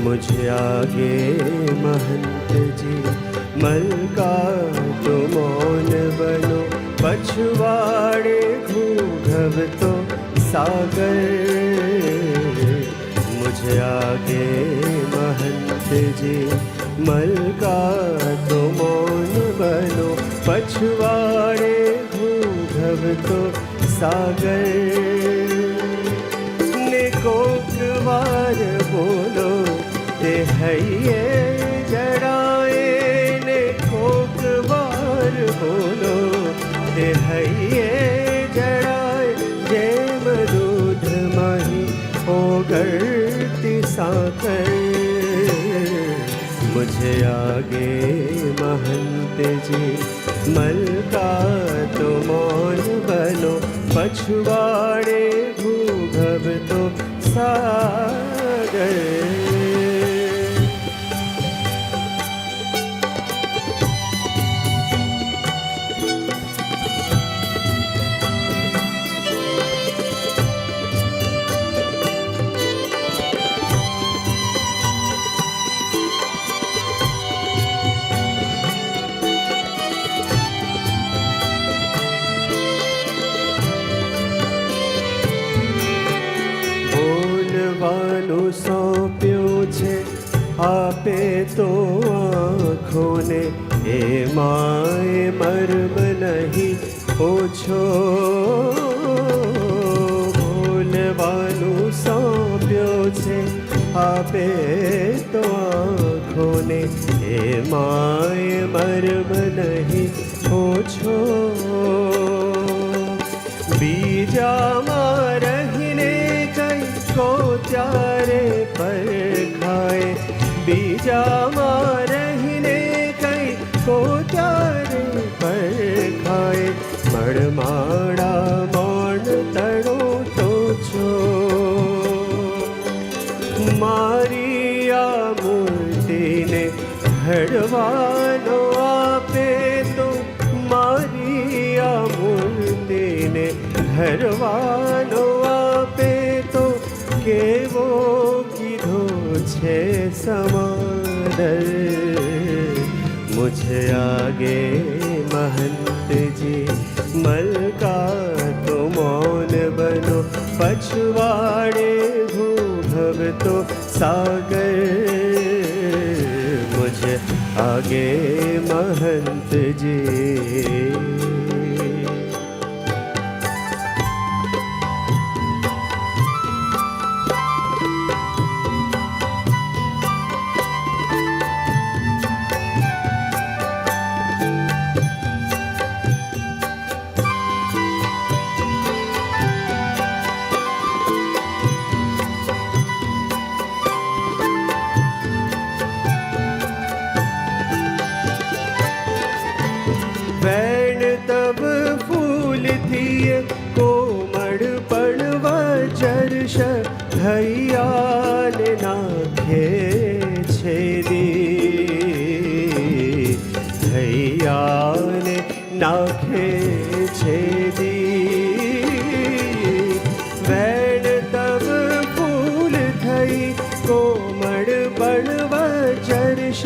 मुझे आगे महंत जी मलका तो मौन बनो, पछवाड़े घूघव तो सागर। मुझे आगे महंत जी मलका तो मौन बनो, पछवाड़े घूघव तो सागर। निकोकवार बोलो ते हैये जड़ाए, निकोकवार बोलो ते हैये जड़ाए। जेम दूध मही ओगरती साकर। मुझे आगे महंत जी मलका तो मौन बनो, पछवाड़े घूघव तो सागर। सौंप्यो छे आपे तो आँखों ने, ए माए मर्म नहीं ओछो। बोलवानु सौंप्यो छे आपे तो आँखों ने, ए माए मर्म नहीं ओछो। बीजा मारहीने कई को चारे पर खाए, बीजा मारहीने कई को चारे पर खाए। मड़माड़ा मौन तड़ो तो छो, मारिया मूर्ति ने हड़वानो आपे तो, मारिया मूर्ति ने हरवानो आपे तो। केवो कीधो छे समादर। मुझे आगे महंत जी मलका तो मौन बनो, पछवाड़े घूघव तो सागर। मुझे आगे महंत जी। वैण तब फूल थिए कोमड़ पड़वा चर्ष, हयान नाखे छेदी, हयान नाखे छेदी। वैण तब फूल थई कोमड़ पड़वा चर्ष,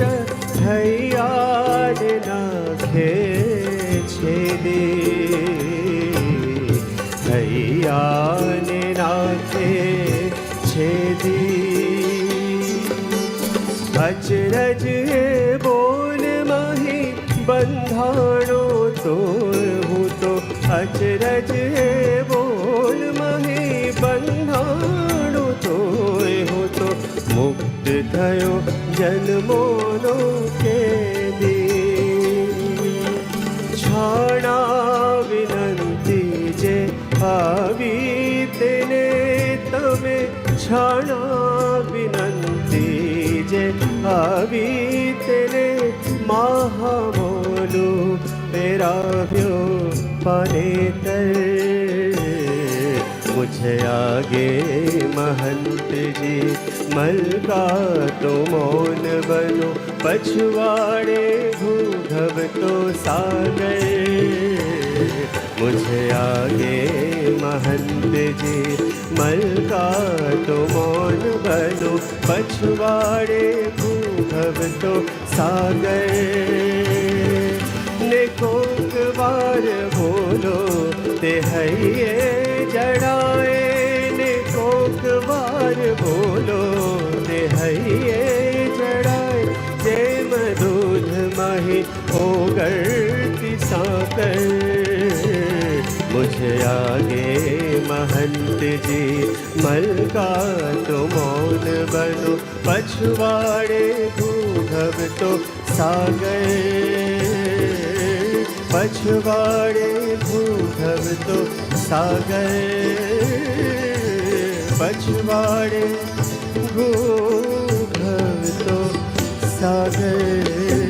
हयान नाखे छेदी, हयान नाखे छेदी। अचरज बोल माही बंधाणो तो हूँ तो, अचरज बोल माही बंधाणो तो हूँ तो। मुक्त थयो जन्मोनो केदी, छाणा विनंती जे आवी तेने तमे। छाणा विनंती जे आवी तेने महामो राव्यो पानेतर मुझे आगे महंत जी मलका तो मौन बनो पछवाड़े भूधव तो सागर मुझे आगे महंत जी मलका तो मौन बनो पछवाड़े भूधव तो सागर ने कोक बार बोलो ते हइये जड़ाए ने कोक बार बोलो ते हइये जड़ाए जेम दूध माही ओगरती साकर मुझे आगे महंत जी मलका तो मौन बनो पछवाड़े भूधव तो सागर पछवाड़े भूधव तो सागर पछवाड़े भूधव तो सागर।